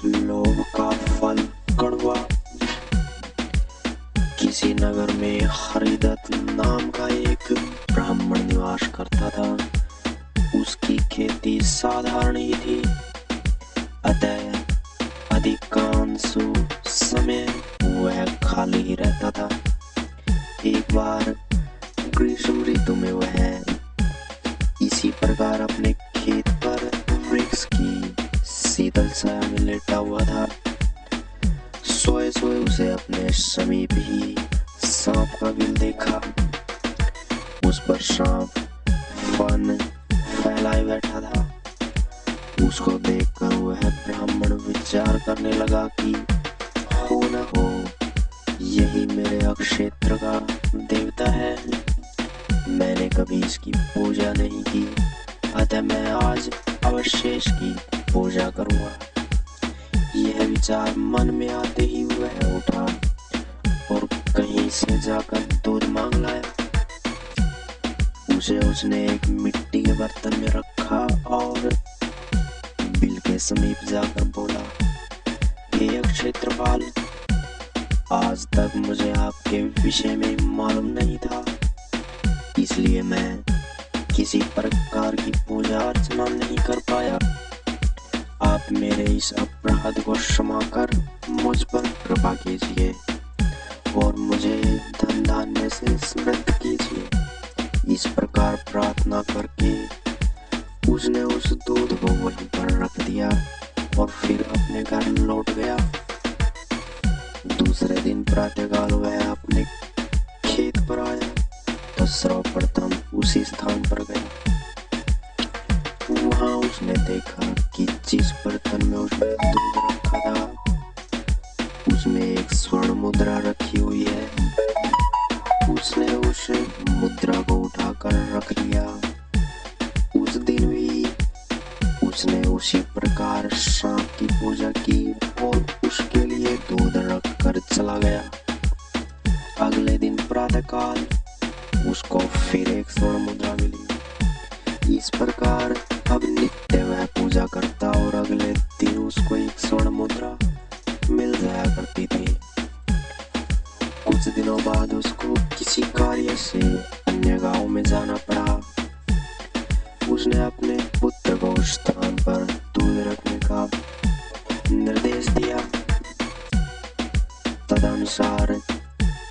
लोभ का फल कड़वा। किसी नगर में हरिदत्त नाम का एक ब्राह्मण निवास करता था। उसकी खेती साधारण ही थी, अतः अधिकांश समय वह खाली ही रहता था। एक बार ग्रीष्म ऋतु में वह इसी प्रकार अपने खेत पर वृक्ष की शीतल छाया में लेटा हुआ था। सोए सोए उसे अपने समीप ही सांप का बिल देखा। उस पर सांप फन फैलाए बैठा था। उसको देखकर वह ब्राह्मण विचार करने लगा कि हो न हो यही मेरे अक्षेत्र का देवता है। मैंने कभी इसकी पूजा नहीं की, अतः मैं आज अवश्य इसकी पूजा करूंगा। यह विचार मन में आते ही वह उठा और कहीं से जाकर दूध मांग लाया। उसे उसने एक मिट्टी के बर्तन में रखा और बिल के समीप जाकर बोला, हे अक्षेत्रपाल, आज तक मुझे आपके विषय में मालूम नहीं था, इसलिए मैं किसी प्रकार की पूजा अर्चना नहीं कर पाया। आप मेरे इस अपराध को क्षमा कर मुझ पर कृपा कीजिए और मुझे धन धान्य से समृद्ध कीजिए। इस प्रकार प्रार्थना करके उसने उस दूध को वहीं पर रख दिया और फिर अपने घर लौट गया। दूसरे दिन प्रातःकाल वह अपने खेत पर आया तो सर्वप्रथम उसी स्थान पर गया। वहां उसने देखा कि जिस बर्तन में उसने दूध रखा था उसमें एक स्वर्ण मुद्रा रखी हुई है। उसने उस मुद्रा को उठाकर रख लिया। उस दिन भी उसने उसी प्रकार सांप की पूजा की और उसके लिए दूध रख कर चला गया। अगले दिन प्रातःकाल उसको फिर एक स्वर्ण मुद्रा मिली। इस प्रकार अब नित्य वह पूजा करता और अगले दिन उसको एक स्वर्ण मुद्रा मिल जाया करती थी। कुछ दिनों बाद उसको किसी कार्य से अन्य गांव में जाना पड़ा। उसने अपने पुत्र को उस स्थान पर दूध रखने का निर्देश दिया। तदनुसार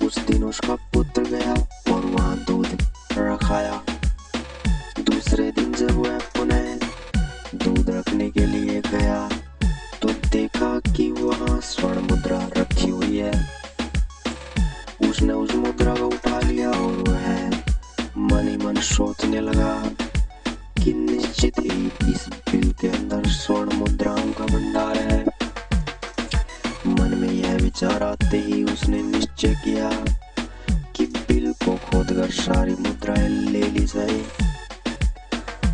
उस दिन उसका पुत्र गया और वहां दूध रखाया। दूसरे दिन जब वह पुनः दूध रखने के लिए गया तो देखा कि वहां स्वर्ण मुद्रा रखी हुई है। उसने उस मुद्रा को उठा लिया और वह मन ही मन सोचने लगा कि निश्चित ही इस बिल के अंदर स्वर्ण मुद्राओं का भंडार है। मन में यह विचार आते ही उसने निश्चय किया कि बिल को खोदकर सारी मुद्राएं ले ली जाए।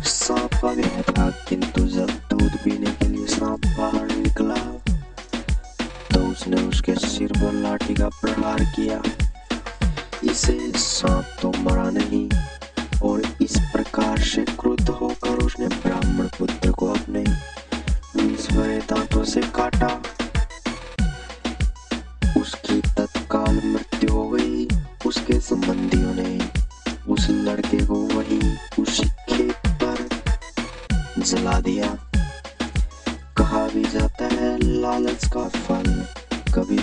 सांप का भय था, किंतु जब दूध पीने के लिए सांप बाहर निकला तो उसने उसके सिर पर लाठी का प्रहार किया। इसे सांप तो मरा नहीं और इस प्रकार से क्रुद्ध होकर उसने ब्राह्मण पुत्र को अपने विष भरे दांतों से काटा। उसकी तत्काल मृत्यु हो गई। उसके संबंधियों ने उस लड़के को वहीं उसी खेत पर जला दिया। कहा भी जाता है लालच का फल कभी